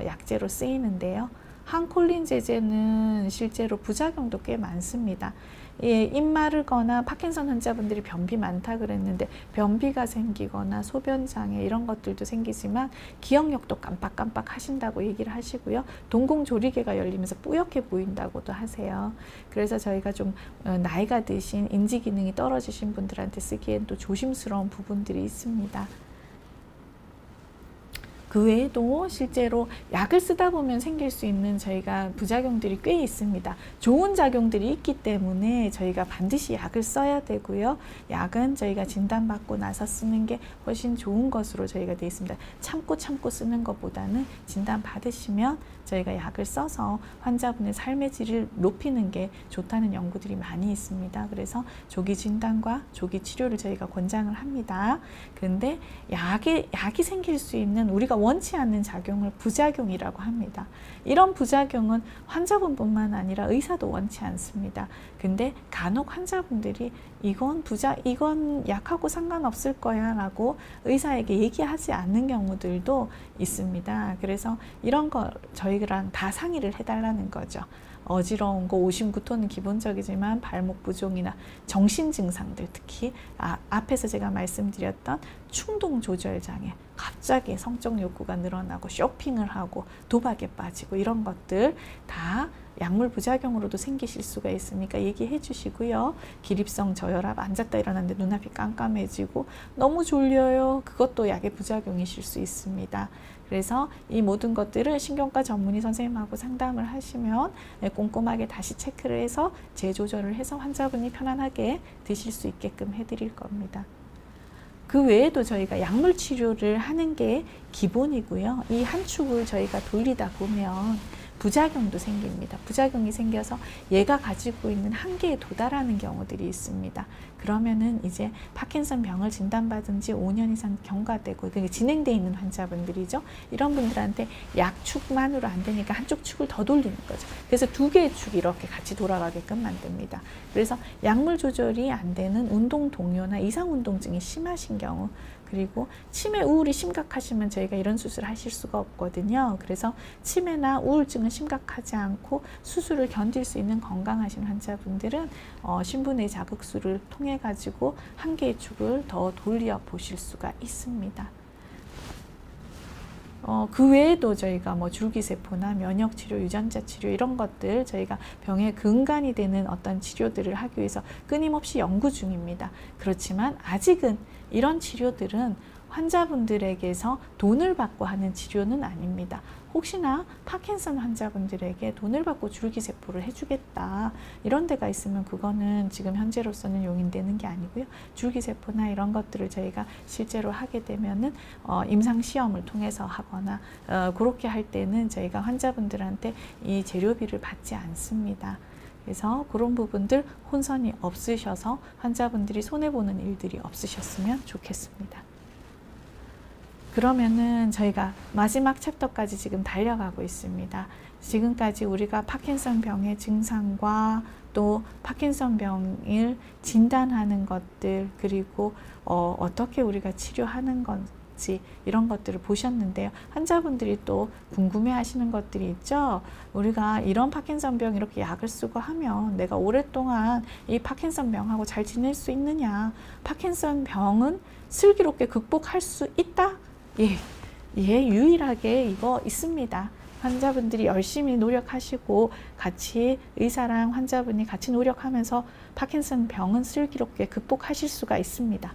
Speaker 1: 약제로 쓰이는데요. 항콜린 제제는 실제로 부작용도 꽤 많습니다. 입 마르거나 파킨슨 환자분들이 변비 많다 그랬는데 변비가 생기거나 소변장애 이런 것들도 생기지만 기억력도 깜빡깜빡 하신다고 얘기를 하시고요. 동공조리개가 열리면서 뿌옇게 보인다고도 하세요. 그래서 저희가 좀 나이가 드신 인지기능이 떨어지신 분들한테 쓰기엔 또 조심스러운 부분들이 있습니다. 그 외에도 실제로 약을 쓰다 보면 생길 수 있는 저희가 부작용들이 꽤 있습니다. 좋은 작용들이 있기 때문에 저희가 반드시 약을 써야 되고요. 약은 저희가 진단받고 나서 쓰는 게 훨씬 좋은 것으로 저희가 되어 있습니다. 참고 쓰는 것보다는 진단받으시면 저희가 약을 써서 환자분의 삶의 질을 높이는 게 좋다는 연구들이 많이 있습니다. 그래서 조기 진단과 조기 치료를 저희가 권장을 합니다. 그런데 약이 생길 수 있는 우리가 원치 않는 작용을 부작용이라고 합니다. 이런 부작용은 환자분뿐만 아니라 의사도 원치 않습니다. 근데 간혹 환자분들이 이건 약하고 상관없을 거야 라고 의사에게 얘기하지 않는 경우들도 있습니다. 그래서 이런 거 저희랑 다 상의를 해달라는 거죠. 어지러운 거, 오심, 구토는 기본적이지만 발목 부종이나 정신 증상들, 특히 앞에서 제가 말씀드렸던 충동 조절 장애, 갑자기 성적 욕구가 늘어나고 쇼핑을 하고 도박에 빠지고 이런 것들 다 약물 부작용으로도 생기실 수가 있으니까 얘기해 주시고요. 기립성 저혈압, 앉았다 일어났는데 눈앞이 깜깜해지고 너무 졸려요. 그것도 약의 부작용이실 수 있습니다. 그래서 이 모든 것들을 신경과 전문의 선생님하고 상담을 하시면 꼼꼼하게 다시 체크를 해서 재조절을 해서 환자분이 편안하게 드실 수 있게끔 해드릴 겁니다. 그 외에도 저희가 약물 치료를 하는 게 기본이고요. 이 한 축을 저희가 돌리다 보면 부작용도 생깁니다. 부작용이 생겨서 얘가 가지고 있는 한계에 도달하는 경우들이 있습니다. 그러면은 이제 파킨슨 병을 진단받은 지 5년 이상 경과되고 그게 진행되어 있는 환자분들이죠. 이런 분들한테 약축만으로 안 되니까 한쪽 축을 더 돌리는 거죠. 그래서 두 개의 축이 이렇게 같이 돌아가게끔 만듭니다. 그래서 약물 조절이 안 되는 운동 동요나 이상 운동증이 심하신 경우 그리고 치매 우울이 심각하시면 저희가 이런 수술을 하실 수가 없거든요. 그래서 치매나 우울증은 심각하지 않고 수술을 견딜 수 있는 건강하신 환자분들은 신분의 자극술을 통해 가지고 한 개의 축을 더 돌려 보실 수가 있습니다. 그 외에도 저희가 뭐 줄기세포나 면역치료, 유전자치료 이런 것들 저희가 병의 근간이 되는 어떤 치료들을 하기 위해서 끊임없이 연구 중입니다. 그렇지만 아직은 이런 치료들은 환자분들에게서 돈을 받고 하는 치료는 아닙니다. 혹시나 파킨슨 환자분들에게 돈을 받고 줄기세포를 해주겠다 이런 데가 있으면 그거는 지금 현재로서는 용인되는 게 아니고요. 줄기세포나 이런 것들을 저희가 실제로 하게 되면은 임상시험을 통해서 하거나 그렇게 할 때는 저희가 환자분들한테 이 재료비를 받지 않습니다. 그래서 그런 부분들 혼선이 없으셔서 환자분들이 손해보는 일들이 없으셨으면 좋겠습니다. 그러면은 저희가 마지막 챕터까지 지금 달려가고 있습니다. 지금까지 우리가 파킨슨 병의 증상과 또 파킨슨 병을 진단하는 것들 그리고 어떻게 우리가 치료하는 건지 이런 것들을 보셨는데요. 환자분들이 또 궁금해 하시는 것들이 있죠. 우리가 이런 파킨슨 병 이렇게 약을 쓰고 하면 내가 오랫동안 이 파킨슨 병하고 잘 지낼 수 있느냐. 파킨슨 병은 슬기롭게 극복할 수 있다? 예, 유일하게 이거 있습니다. 환자분들이 열심히 노력하시고 같이 의사랑 환자분이 같이 노력하면서 파킨슨 병은 슬기롭게 극복하실 수가 있습니다.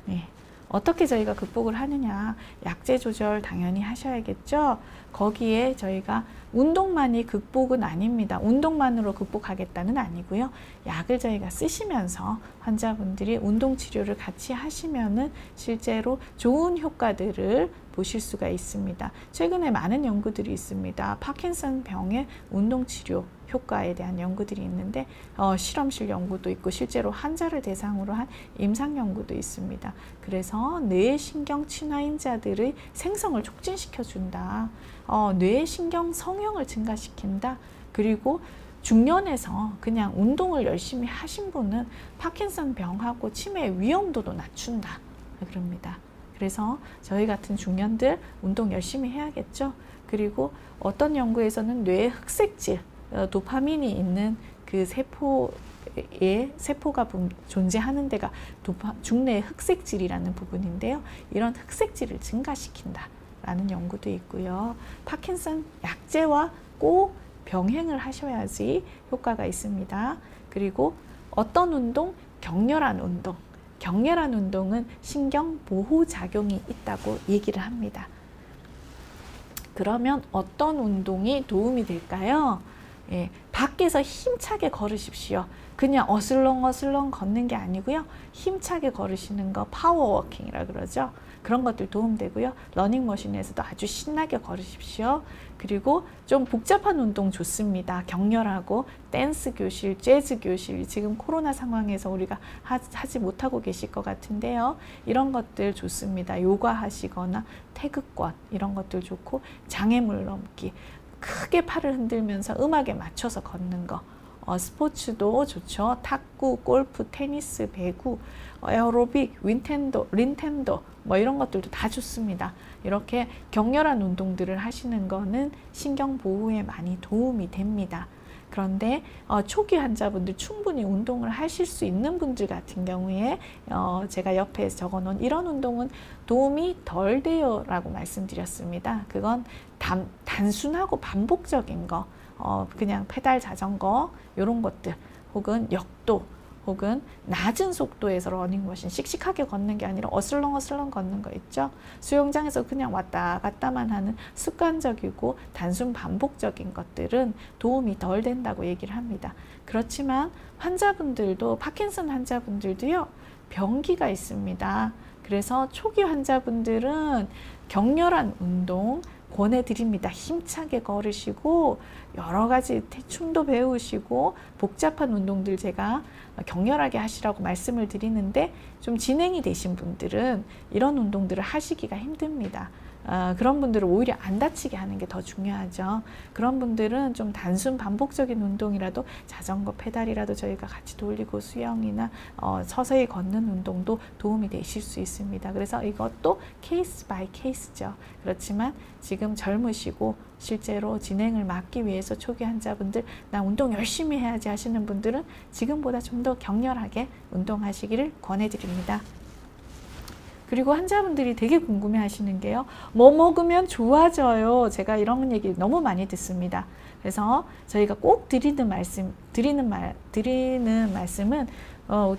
Speaker 1: 예. 어떻게 저희가 극복을 하느냐, 약제 조절 당연히 하셔야겠죠. 거기에 저희가 운동만이 극복은 아닙니다. 운동만으로 극복하겠다는 아니고요. 약을 저희가 쓰시면서 환자분들이 운동 치료를 같이 하시면은 실제로 좋은 효과들을 보실 수가 있습니다. 최근에 많은 연구들이 있습니다. 파킨슨 병의 운동 치료 효과에 대한 연구들이 있는데 실험실 연구도 있고 실제로 환자를 대상으로 한 임상 연구도 있습니다. 그래서 뇌신경 친화인자들의 생성을 촉진시켜 준다. 뇌신경 성형을 증가시킨다. 그리고 중년에서 그냥 운동을 열심히 하신 분은 파킨슨 병하고 치매 위험도도 낮춘다. 그럽니다. 그래서 저희 같은 중년들 운동 열심히 해야겠죠. 그리고 어떤 연구에서는 뇌의 흑색질 도파민이 있는 그 세포가 존재하는 데가 중뇌의 흑색질이라는 부분인데요. 이런 흑색질을 증가시킨다 라는 연구도 있고요. 파킨슨 약제와 꼭 병행을 하셔야지 효과가 있습니다. 그리고 어떤 운동? 격렬한 운동. 격렬한 운동은 신경 보호 작용이 있다고 얘기를 합니다. 그러면 어떤 운동이 도움이 될까요? 예, 밖에서 힘차게 걸으십시오. 그냥 어슬렁어슬렁 걷는 게 아니고요. 힘차게 걸으시는 거 파워워킹이라 그러죠. 그런 것들 도움되고요. 러닝머신에서도 아주 신나게 걸으십시오. 그리고 좀 복잡한 운동 좋습니다. 격렬하고 댄스 교실, 재즈 교실 지금 코로나 상황에서 우리가 하지 못하고 계실 것 같은데요. 이런 것들 좋습니다. 요가 하시거나 태극권 이런 것들 좋고 장애물 넘기 크게 팔을 흔들면서 음악에 맞춰서 걷는 거 스포츠도 좋죠. 탁구, 골프, 테니스, 배구, 에어로빅, 린텐도 뭐 이런 것들도 다 좋습니다. 이렇게 격렬한 운동들을 하시는 거는 신경 보호에 많이 도움이 됩니다. 그런데 초기 환자분들 충분히 운동을 하실 수 있는 분들 같은 경우에 제가 옆에 적어놓은 이런 운동은 도움이 덜 돼요 라고 말씀드렸습니다. 그건 단순하고 반복적인 거, 그냥 페달 자전거 이런 것들, 혹은 역도, 혹은 낮은 속도에서 러닝머신 씩씩하게 걷는 게 아니라 어슬렁어슬렁 걷는 거 있죠. 수영장에서 그냥 왔다 갔다만 하는 습관적이고 단순 반복적인 것들은 도움이 덜 된다고 얘기를 합니다. 그렇지만 환자분들도, 파킨슨 환자분들도요, 병기가 있습니다. 그래서 초기 환자분들은 격렬한 운동 권해드립니다. 힘차게 걸으시고 여러 가지 춤도 배우시고 복잡한 운동들 제가 격렬하게 하시라고 말씀을 드리는데, 좀 진행이 되신 분들은 이런 운동들을 하시기가 힘듭니다. 그런 분들은 오히려 안 다치게 하는 게 더 중요하죠. 그런 분들은 좀 단순 반복적인 운동이라도, 자전거 페달이라도 저희가 같이 돌리고 수영이나 서서히 걷는 운동도 도움이 되실 수 있습니다. 그래서 이것도 케이스 바이 케이스죠. 그렇지만 지금 젊으시고 실제로 진행을 막기 위해서 초기 환자분들, 나 운동 열심히 해야지 하시는 분들은 지금보다 좀 더 격렬하게 운동하시기를 권해드립니다. 그리고 환자분들이 되게 궁금해 하시는 게요, 뭐 먹으면 좋아져요? 제가 이런 얘기 너무 많이 듣습니다. 그래서 저희가 꼭 드리는 말씀은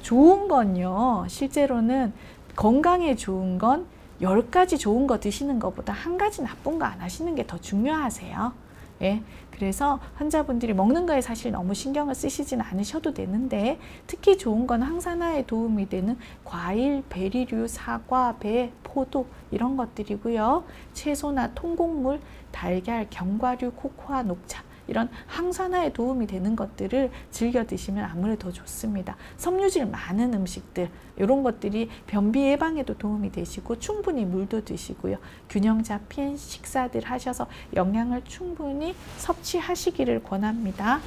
Speaker 1: 좋은 건요, 실제로는 건강에 좋은 건 10가지 좋은 거 드시는 것보다 1가지 나쁜 거 안 하시는 게 더 중요하세요. 예, 그래서 환자분들이 먹는 거에 사실 너무 신경을 쓰시진 않으셔도 되는데, 특히 좋은 건 항산화에 도움이 되는 과일, 베리류, 사과, 배, 포도 이런 것들이고요. 채소나 통곡물, 달걀, 견과류, 코코아, 녹차, 이런 항산화에 도움이 되는 것들을 즐겨 드시면 아무래도 더 좋습니다. 섬유질 많은 음식들, 이런 것들이 변비 예방에도 도움이 되시고, 충분히 물도 드시고요. 균형 잡힌 식사들 하셔서 영양을 충분히 섭취하시기를 권합니다.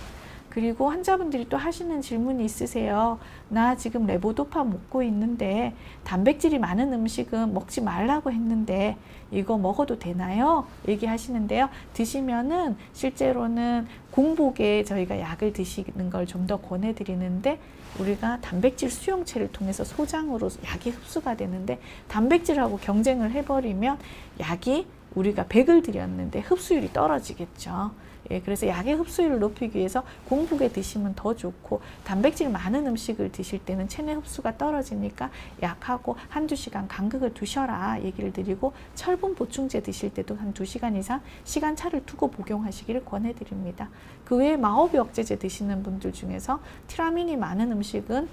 Speaker 1: 그리고 환자분들이 또 하시는 질문이 있으세요. 나 지금 레보도파 먹고 있는데 단백질이 많은 음식은 먹지 말라고 했는데 이거 먹어도 되나요? 얘기하시는데요. 드시면은 실제로는 공복에 저희가 약을 드시는 걸 좀 더 권해드리는데, 우리가 단백질 수용체를 통해서 소장으로 약이 흡수가 되는데, 단백질하고 경쟁을 해버리면 약이 우리가 100을 드렸는데 흡수율이 떨어지겠죠. 예, 그래서 약의 흡수율을 높이기 위해서 공복에 드시면 더 좋고, 단백질 많은 음식을 드실 때는 체내 흡수가 떨어지니까 약하고 1~2시간 간극을 두셔라 얘기를 드리고, 철분 보충제 드실 때도 한 2시간 이상 시간차를 두고 복용하시기를 권해드립니다. 그 외에 마호비 억제제 드시는 분들 중에서 티라민이 많은 음식은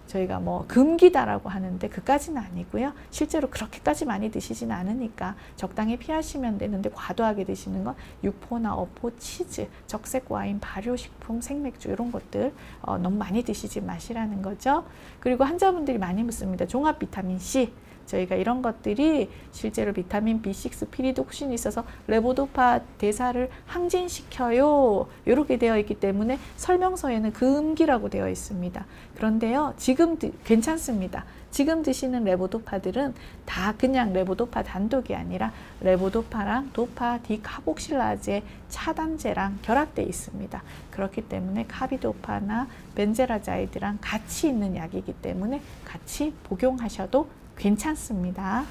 Speaker 1: 저희가 뭐 금기다라고 하는데 그까지는 아니고요. 실제로 그렇게까지 많이 드시진 않으니까 적당히 피하시면 되는데, 과도하게 드시는 건 육포나 어포, 치즈, 적색 와인, 발효식품, 생맥주 이런 것들 너무 많이 드시지 마시라는 거죠. 그리고 환자분들이 많이 묻습니다. 종합 비타민 C. 저희가 이런 것들이 실제로 비타민 B6, 피리독신이 있어서 레보도파 대사를 항진시켜요. 이렇게 되어 있기 때문에 설명서에는 금기라고 되어 있습니다. 그런데요, 지금 괜찮습니다. 지금 드시는 레보도파들은 다 그냥 레보도파 단독이 아니라 레보도파랑 도파 디카복실라제 차단제랑 결합되어 있습니다. 그렇기 때문에 카비도파나 벤제라자이드랑 같이 있는 약이기 때문에 같이 복용하셔도 괜찮습니다.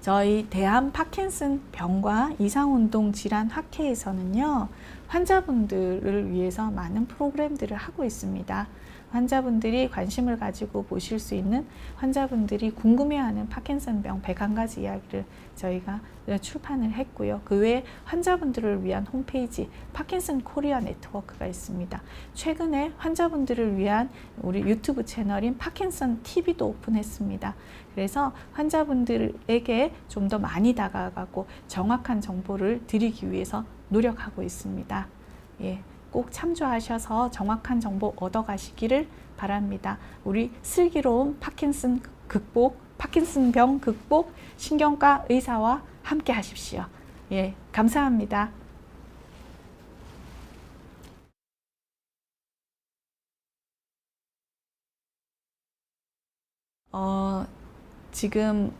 Speaker 1: 저희 대한 파킨슨 병과 이상운동 질환 학회에서는요, 환자분들을 위해서 많은 프로그램들을 하고 있습니다. 환자분들이 관심을 가지고 보실 수 있는, 환자분들이 궁금해하는 파킨슨병 101가지 이야기를 저희가 출판을 했고요. 그 외에 환자분들을 위한 홈페이지 파킨슨 코리아 네트워크가 있습니다. 최근에 환자분들을 위한 우리 유튜브 채널인 파킨슨 TV도 오픈했습니다. 그래서 환자분들에게 좀 더 많이 다가가고 정확한 정보를 드리기 위해서 노력하고 있습니다. 예. 꼭 참조하셔서 정확한 정보 얻어가시기를 바랍니다. 우리 슬기로운 파킨슨병 극복 신경과 의사와 함께 하십시오. 예, 감사합니다. 지금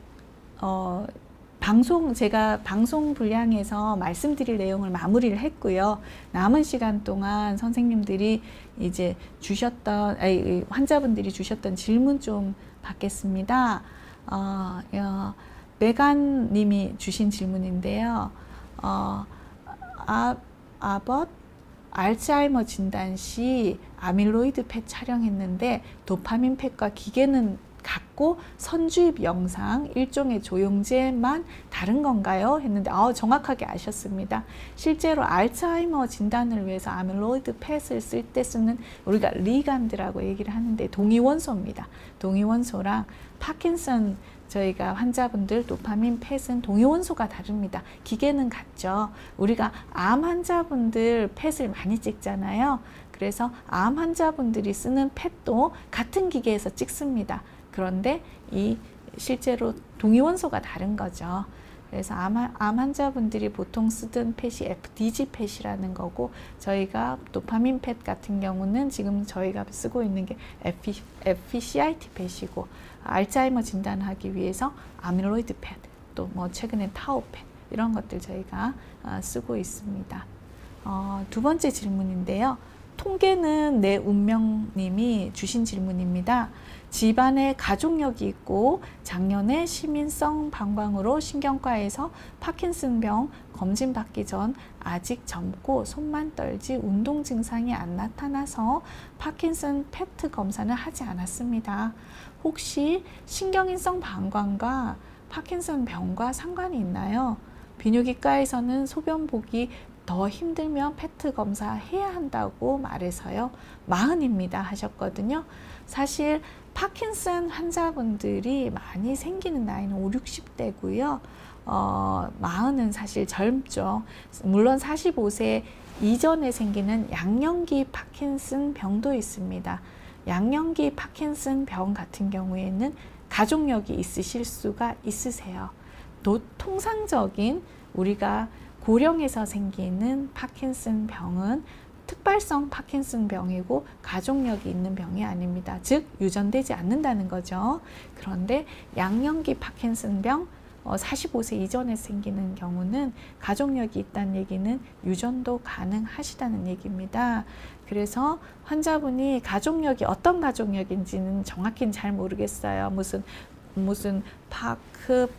Speaker 1: 제가 방송 분량에서 말씀드릴 내용을 마무리를 했고요. 남은 시간 동안 선생님들이 이제 환자분들이 주셨던 질문 좀 받겠습니다. 메간 님이 주신 질문인데요. 아벗 알츠하이머 진단 시 아밀로이드 펫 촬영했는데 도파민 펫과 기계는 같고 선주입 영상 일종의 조영제만 다른 건가요? 했는데 정확하게 아셨습니다. 실제로 알츠하이머 진단을 위해서 아밀로이드 펫을 쓸 때 쓰는 우리가 리간드라고 얘기를 하는데 동위원소입니다. 동위원소랑 파킨슨 저희가 환자분들 도파민 펫은 동위원소가 다릅니다. 기계는 같죠. 우리가 암 환자분들 펫을 많이 찍잖아요. 그래서 암 환자분들이 쓰는 펫도 같은 기계에서 찍습니다. 그런데 실제로 동위원소가 다른 거죠. 그래서 암 환자분들이 보통 쓰던 펫이 FDG 펫이라는 거고, 저희가 도파민 펫 같은 경우는 지금 저희가 쓰고 있는 게 FCIT 펫이고, 알츠하이머 진단하기 위해서 아밀로이드 펫, 또 뭐 최근에 타우 펫, 이런 것들 저희가 쓰고 있습니다. 두 번째 질문인데요. 통계는 내 운명님이 주신 질문입니다. 집안에 가족력이 있고 작년에 시민성 방광으로 신경과에서 파킨슨병 검진 받기 전 아직 젊고 손만 떨지 운동 증상이 안 나타나서 파킨슨 페트 검사는 하지 않았습니다. 혹시 신경인성 방광과 파킨슨 병과 상관이 있나요? 비뇨기과에서는 소변 보기 더 힘들면 페트 검사 해야 한다고 말해서요. 40입니다 하셨거든요. 사실 파킨슨 환자분들이 많이 생기는 나이는 5, 60대고요. 40은 사실 젊죠. 물론 45세 이전에 생기는 양년기 파킨슨 병도 있습니다. 양년기 파킨슨 병 같은 경우에는 가족력이 있으실 수가 있으세요. 통상적인 우리가 고령에서 생기는 파킨슨 병은 특발성 파킨슨 병이고 가족력이 있는 병이 아닙니다. 즉 유전되지 않는다는 거죠. 그런데 양년기 파킨슨 병 45세 이전에 생기는 경우는 가족력이 있다는 얘기는 유전도 가능하시다는 얘기입니다. 그래서 환자분이 가족력이 어떤 가족력인지는 정확히는 잘 모르겠어요. 무슨 파크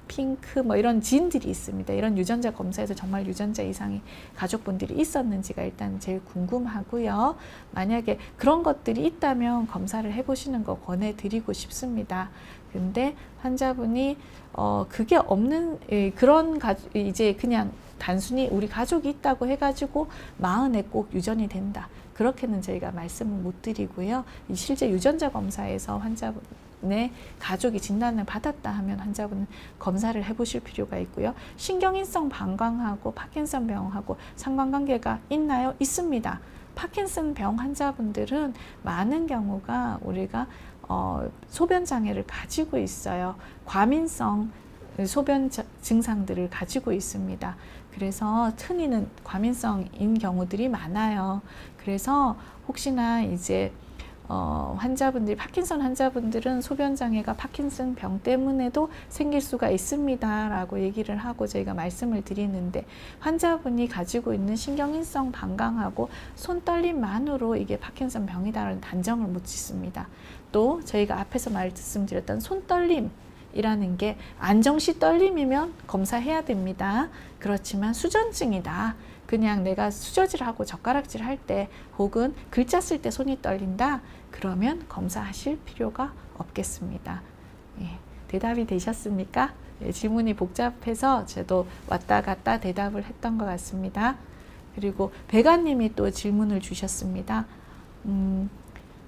Speaker 1: 핑크 이런 진들이 있습니다. 이런 유전자 검사에서 정말 유전자 이상의 가족분들이 있었는지가 일단 제일 궁금하고요. 만약에 그런 것들이 있다면 검사를 해보시는 거 권해드리고 싶습니다. 근데 환자분이 그게 없는 이제 그냥 단순히 우리 가족이 있다고 해가지고 40에 꼭 유전이 된다, 그렇게는 저희가 말씀을 못 드리고요. 실제 유전자 검사에서 환자분의 가족이 진단을 받았다 하면 환자분은 검사를 해보실 필요가 있고요. 신경인성 방광하고 파킨슨 병하고 상관관계가 있나요? 있습니다. 파킨슨 병 환자분들은 많은 경우가 우리가 소변 장애를 가지고 있어요. 과민성 소변 증상들을 가지고 있습니다. 그래서 흔히는 과민성인 경우들이 많아요. 그래서 혹시나 이제 파킨슨 환자분들은 소변 장애가 파킨슨 병 때문에도 생길 수가 있습니다 라고 얘기를 하고 저희가 말씀을 드리는데, 환자분이 가지고 있는 신경인성 방광하고 손떨림만으로 이게 파킨슨 병이다라는 단정을 못 짓습니다. 또 저희가 앞에서 말씀드렸던 손떨림 이라는 게 안정시 떨림이면 검사해야 됩니다. 그렇지만 수전증이다, 그냥 내가 수저질하고 젓가락질 할 때 혹은 글자 쓸 때 손이 떨린다, 그러면 검사하실 필요가 없겠습니다. 예, 대답이 되셨습니까? 예, 질문이 복잡해서 저도 왔다 갔다 대답을 했던 것 같습니다. 그리고 배가님이 또 질문을 주셨습니다.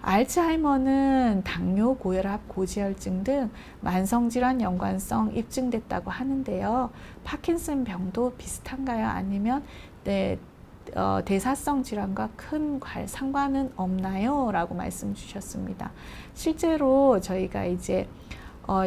Speaker 1: 알츠하이머는 당뇨, 고혈압, 고지혈증 등 만성질환 연관성 입증됐다고 하는데요. 파킨슨 병도 비슷한가요? 아니면 대사성 질환과 큰 상관은 없나요? 라고 말씀 주셨습니다. 실제로 저희가 이제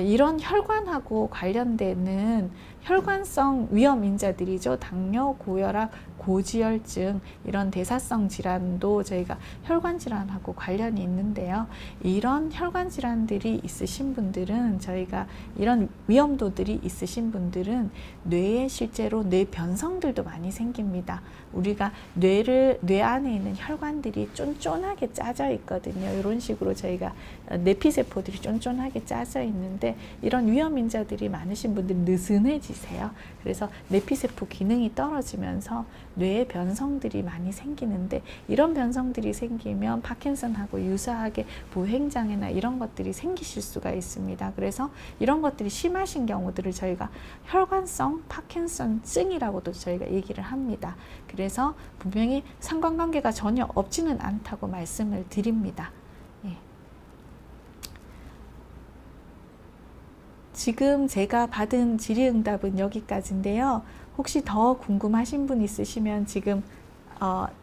Speaker 1: 이런 혈관하고 관련되는 혈관성 위험 인자들이죠. 당뇨, 고혈압, 고지혈증, 이런 대사성 질환도 저희가 혈관 질환하고 관련이 있는데요. 이런 혈관 질환들이 있으신 분들은, 저희가 이런 위험도들이 있으신 분들은 뇌에 실제로 뇌 변성들도 많이 생깁니다. 우리가 뇌 안에 있는 혈관들이 쫀쫀하게 짜져 있거든요. 이런 식으로 저희가 내피세포들이 쫀쫀하게 짜져 있는데, 이런 위험인자들이 많으신 분들이 느슨해지세요. 그래서 내피세포 기능이 떨어지면서 뇌에 변성들이 많이 생기는데, 이런 변성들이 생기면 파킨슨하고 유사하게 보행장애나 이런 것들이 생기실 수가 있습니다. 그래서 이런 것들이 심하신 경우들을 저희가 혈관성 파킨슨증이라고도 저희가 얘기를 합니다. 그래서 분명히 상관관계가 전혀 없지는 않다고 말씀을 드립니다. 예. 지금 제가 받은 질의응답은 여기까지인데요. 혹시 더 궁금하신 분 있으시면 지금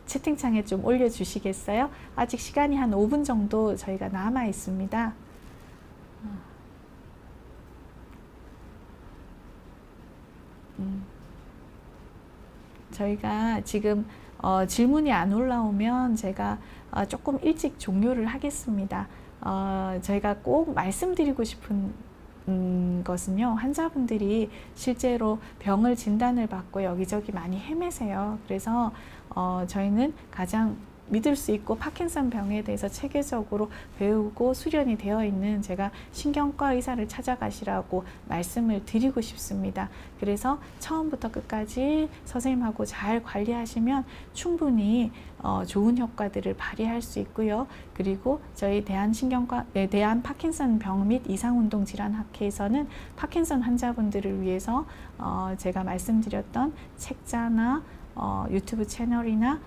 Speaker 1: 채팅창에 좀 올려주시겠어요? 아직 시간이 한 5분 정도 저희가 남아 있습니다. 저희가 지금 질문이 안 올라오면 제가 조금 일찍 종료를 하겠습니다. 저희가 꼭 말씀드리고 싶은 것은요, 환자분들이 실제로 병을 진단을 받고 여기저기 많이 헤매세요. 그래서 저희는 가장 믿을 수 있고 파킨슨 병에 대해서 체계적으로 배우고 수련이 되어 있는 제가 신경과 의사를 찾아가시라고 말씀을 드리고 싶습니다. 그래서 처음부터 끝까지 선생님하고 잘 관리하시면 충분히 좋은 효과들을 발휘할 수 있고요. 그리고 저희 대한 파킨슨 병 및 이상운동질환학회에서는 파킨슨 환자분들을 위해서 제가 말씀드렸던 책자나 유튜브 채널이나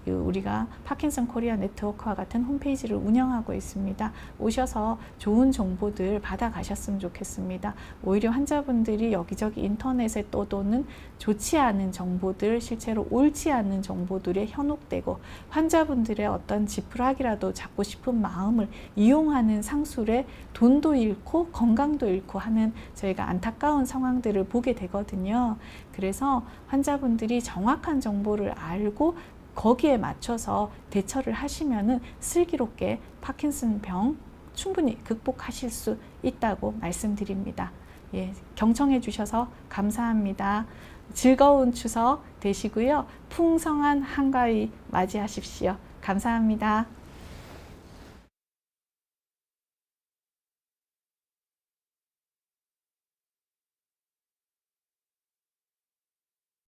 Speaker 1: 우리가 파킨슨 코리아 네트워크와 같은 홈페이지를 운영하고 있습니다. 오셔서 좋은 정보들 받아가셨으면 좋겠습니다. 오히려 환자분들이 여기저기 인터넷에 떠도는 좋지 않은 정보들, 실제로 옳지 않은 정보들에 현혹되고 환자분들의 어떤 지푸라기라도 잡고 싶은 마음을 이용하는 상술에 돈도 잃고 건강도 잃고 하는 저희가 안타까운 상황들을 보게 되거든요. 그래서 환자분들이 정확한 정보를 알고 거기에 맞춰서 대처를 하시면은 슬기롭게 파킨슨 병 충분히 극복하실 수 있다고 말씀드립니다. 예, 경청해 주셔서 감사합니다. 즐거운 추석 되시고요. 풍성한 한가위 맞이하십시오. 감사합니다.